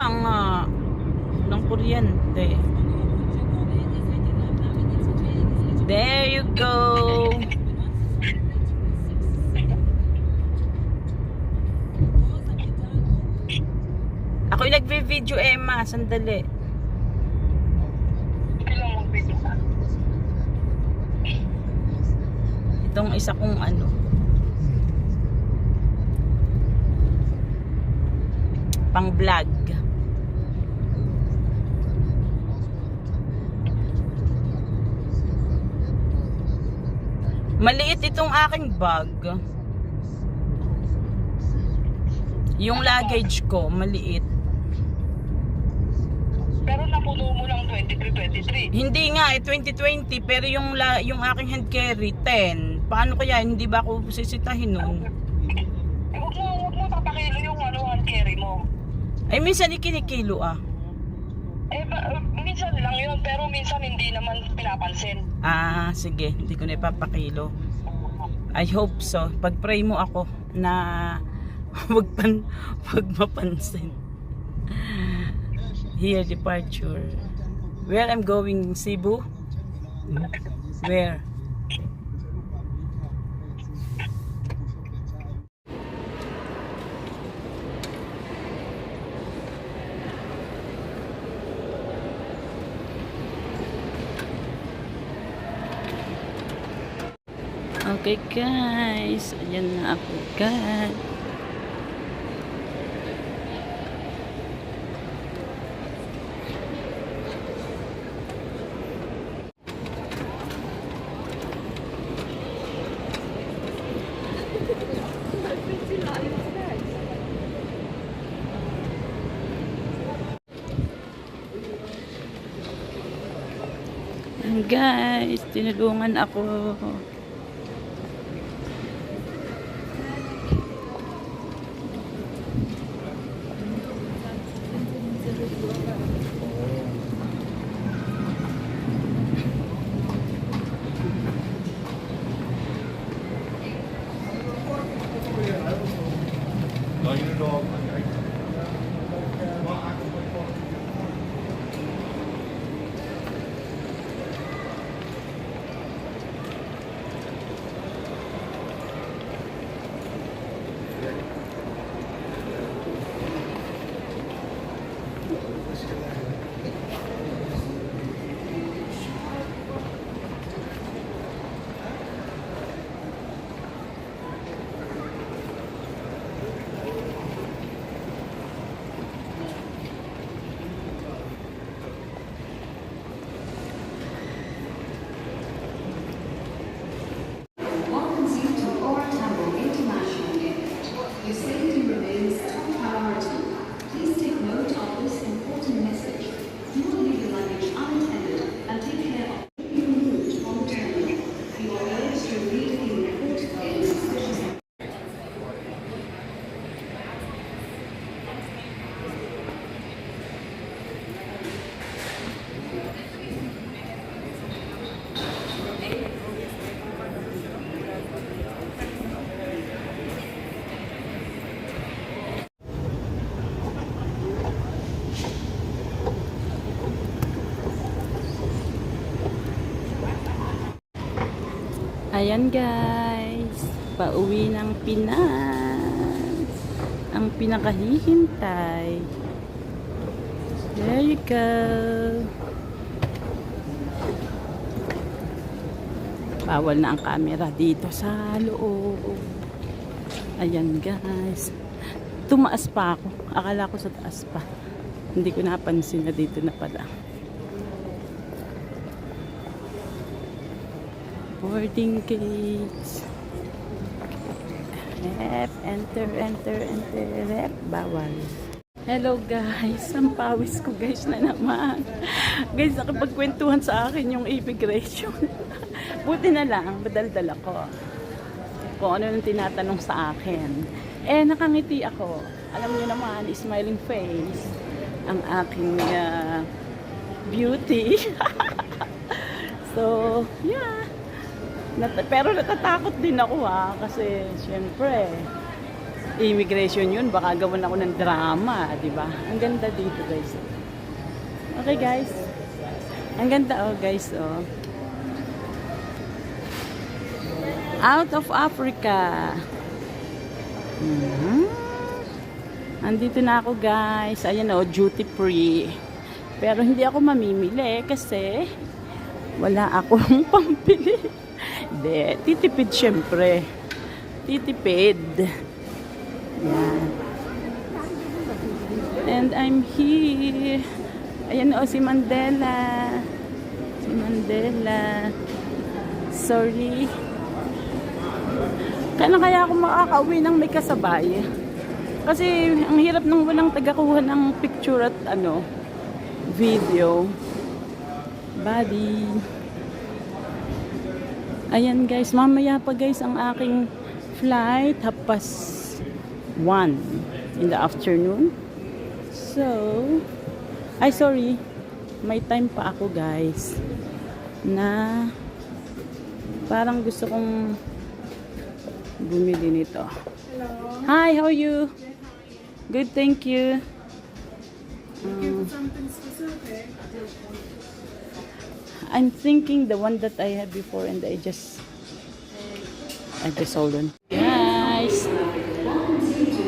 Ang ng kuryente. There you go. Ako yung nagbe-video, Emma. Sandali. Itong isa kong pang vlog. Maliit itong aking bag. Yung luggage ko, maliit. Pero napuno mo lang 23. Hindi nga, 2020. Pero yung aking hand carry, 10. Paano kaya? Hindi ba ako sisitahin nun? Huwag mo papakilo yung hand carry mo. Ay, minsan ikinikilo Minsan lang yun, pero minsan hindi naman pinapansin. Sige. Hindi ko na ipapakilo. I hope so. Pag-pray mo ako na wag mapansin. Here, departure. Where I'm going, Cebu? Where? Okay guys, ayan na ako guys. Ayan guys, tinulungan ako. Ayan guys, pauwi ng Pinas. Ang pinakahihintay. There you go. Bawal na ang camera dito sa loob. Ayan guys. Tumaas pa ako. Akala ko sa taas pa. Hindi ko napansin na dito na pala. Boarding gates. Enter. Bawal. Hello guys. Ang pawis ko guys na naman. Guys, nakipagkwentuhan sa akin yung immigration. Buti na lang, badaldal ako. Kung ano yung tinatanong sa akin. Nakangiti ako. Alam niyo naman, smiling face. Ang aking beauty. So, yeah. Pero natatakot din ako kasi syempre immigration yun, baka gawan ako ng drama, di ba? Ang ganda dito, guys. Okay, guys. Ang ganda, oh, guys, oh. Out of Africa. Andito na ako, guys. Ayan, oh, duty free. Pero hindi ako mamimili kasi wala akong pampili. Hindi, titipid syempre. Titipid. Yan. And I'm here. Ayan, oh, si Mandela. Si Mandela. Sorry. Kailan kaya ako makakauwi ng may kasabay? Kasi ang hirap nang walang tagakuha ng picture at ano, video. Body. Ayan, guys, mamaya pa, guys, ang aking flight, 1:30 in the afternoon. So, ay sorry, may time pa ako, guys, na parang gusto kong bumili nito. Hello. Hi, how are you? Good, thank you. Looking for something specific? I'm thinking the one that I had before and I just hold on. Guys,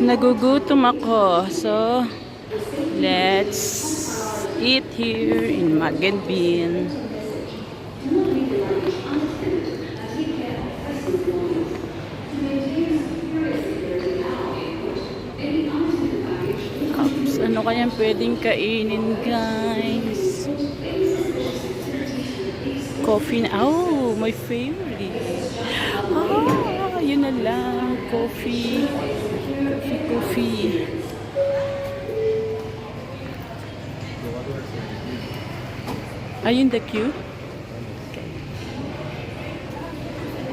nagugutom ako. So, let's eat here in Mag and Bean. Ano kayang pwedeng kainin, guys? Coffee na. Oh, my favorite. Ah, yun na lang. Coffee. Coffee. Ayun, the queue. Okay.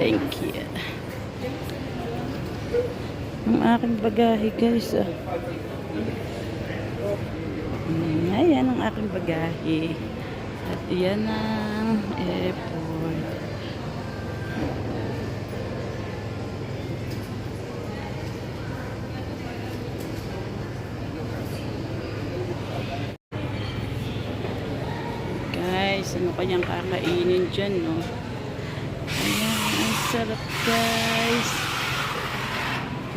Thank you. Ang aking bagahe, guys. Ayan ang aking bagahe. At iyan ang airport. Guys, ano kanyang kakainin dyan, no? Ayan, ang sarap, guys.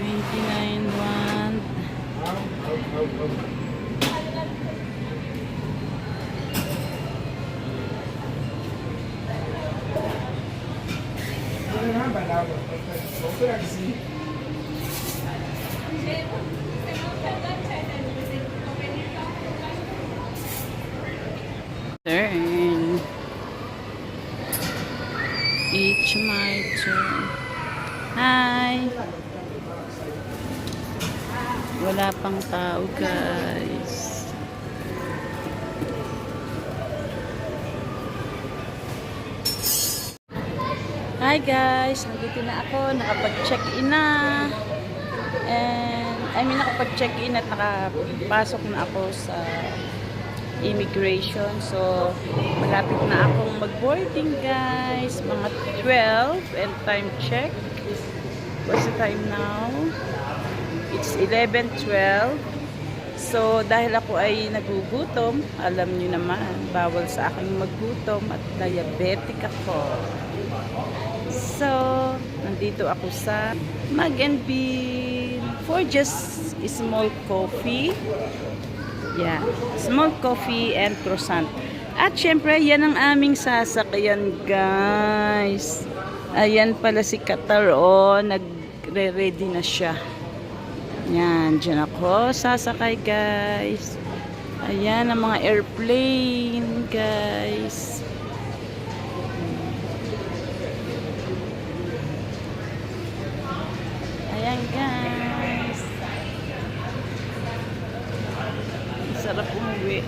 29 won. Turn. It's my turn. Hi. Wala pang tao, guys. Hi guys, nandito na ako, nakapag-check-in na. And nakapag-check-in at nakapasok na ako sa immigration. So, malapit na akong mag-boarding, guys. Mga 12 and time check. What's the time now? It's 11:12. So, dahil ako ay nagugutom, alam nyo naman, bawal sa aking maggutom at diabetic ako. So, nandito ako sa Mag and Bean for just a small coffee. Yeah, small coffee and croissant. At syempre, yan ang aming sasakyan, guys. Ayan pala si Qatar, oh, nagre-ready na siya. Yan, dyan ako sasakay, guys. Ayan ang mga airplane, guys. Ayan, guys. Sarap umuwi.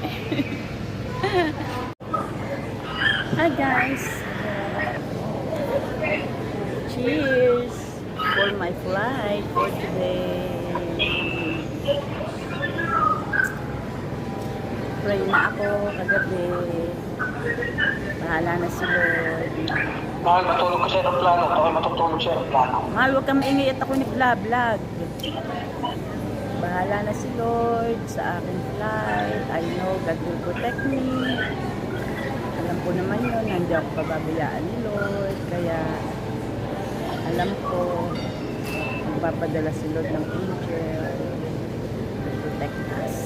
Hi, guys. Cheers for my flight for today. Pray na ako kagabi. Bahala na si Lord. Mahal, matulog ka sa aeroplano. Ako matutulog sa aeroplano. Mahal, huwag kang maingay at ako ni vlog. Bahala na si Lord sa aking flight. I know God will protect me. Alam ko naman yun, hindi ako pababayaan ni Lord. Kaya, alam ko, magpapadala si Lord ng angel to protect us.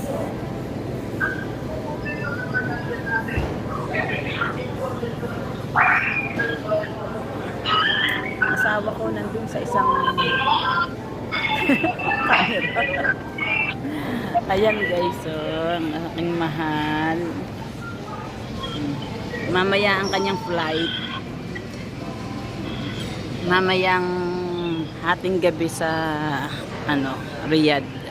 Asawa ko nandun sa isang camera. Ayan guys, so, ang aking mahal. Mamaya ang kanyang flight. Mamayang hating gabi sa Riyadh.